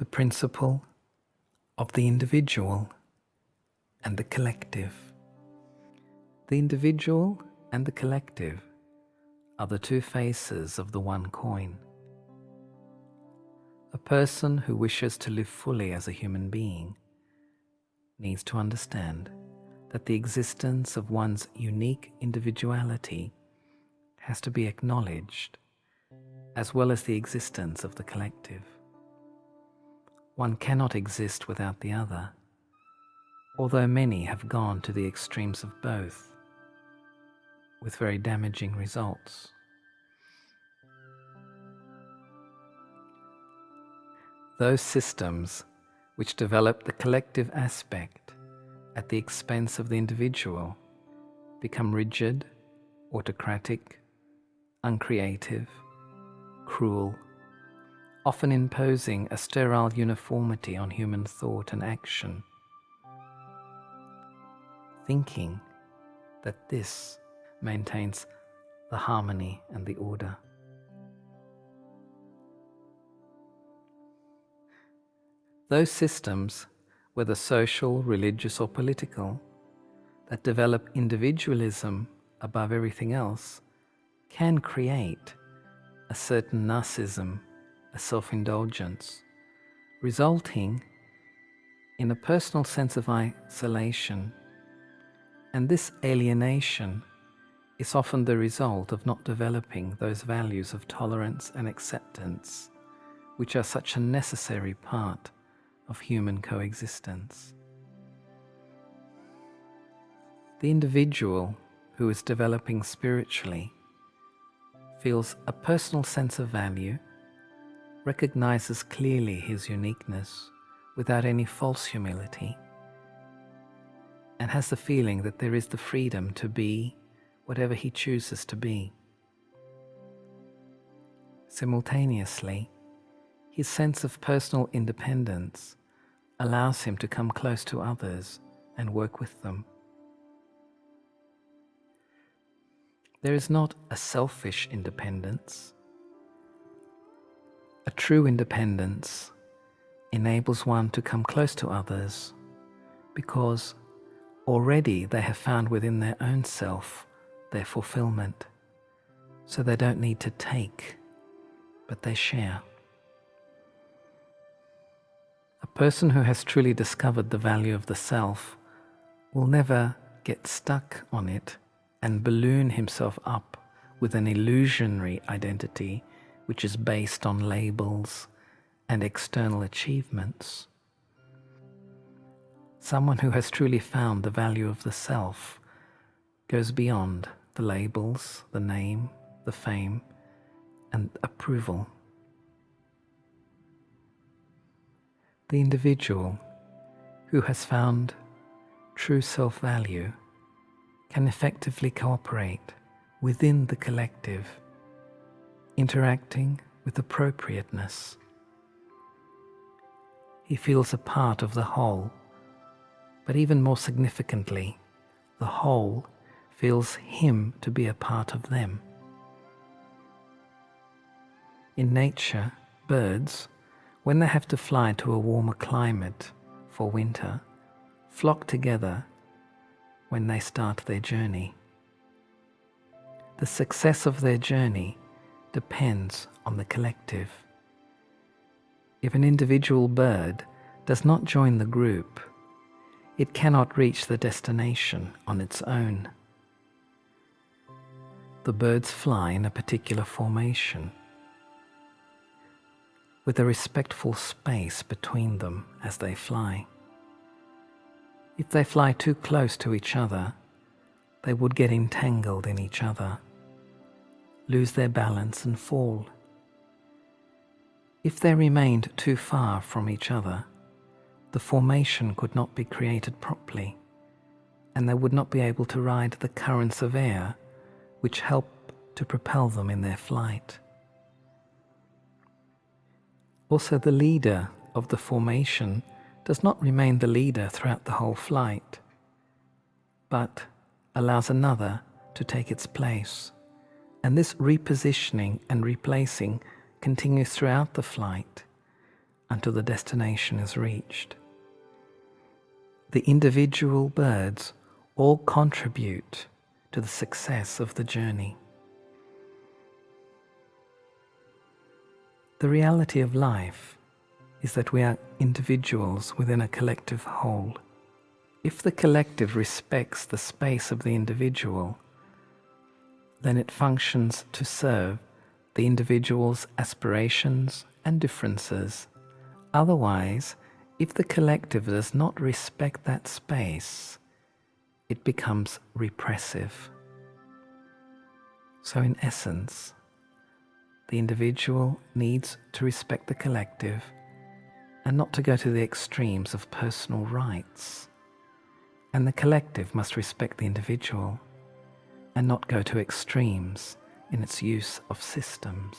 the principle of the individual and the collective. The individual and the collective are the two faces of the one coin. A person who wishes to live fully as a human being needs to understand that the existence of one's unique individuality has to be acknowledged, as well as the existence of the collective. One cannot exist without the other, although many have gone to the extremes of both, with very damaging results. Those systems which develop the collective aspect at the expense of the individual become rigid, autocratic, uncreative, cruel, often imposing a sterile uniformity on human thought and action, thinking that this maintains the harmony and the order. Those systems, whether social, religious, or political, that develop individualism above everything else, can create a certain narcissism, a self-indulgence, resulting in a personal sense of isolation. And this alienation is often the result of not developing those values of tolerance and acceptance, which are such a necessary part of human coexistence. The individual who is developing spiritually feels a personal sense of value, recognizes clearly his uniqueness without any false humility, and has the feeling that there is the freedom to be whatever he chooses to be. Simultaneously, his sense of personal independence allows him to come close to others and work with them. There is not a selfish independence. A true independence enables one to come close to others because already they have found within their own self their fulfillment, so they don't need to take, but they share. A person who has truly discovered the value of the self will never get stuck on it and balloon himself up with an illusionary identity which is based on labels and external achievements. Someone who has truly found the value of the self goes beyond the labels, the name, the fame, and approval. The individual who has found true self-value can effectively cooperate within the collective, interacting with appropriateness. He feels a part of the whole, but even more significantly, the whole feels him to be a part of them. In nature, birds, when they have to fly to a warmer climate for winter, flock together when they start their journey. The success of their journey depends on the collective. If an individual bird does not join the group, it cannot reach the destination on its own. The birds fly in a particular formation, with a respectful space between them as they fly. If they fly too close to each other, they would get entangled in each other, lose their balance and fall. If they remained too far from each other, the formation could not be created properly, and they would not be able to ride the currents of air which help to propel them in their flight. Also, the leader of the formation does not remain the leader throughout the whole flight, but allows another to take its place, and this repositioning and replacing continues throughout the flight until the destination is reached. The individual birds all contribute to the success of the journey. The reality of life is that we are individuals within a collective whole. If the collective respects the space of the individual, then it functions to serve the individual's aspirations and differences. Otherwise, if the collective does not respect that space, it becomes repressive. So in essence, the individual needs to respect the collective and not to go to the extremes of personal rights. And the collective must respect the individual and not go to extremes in its use of systems.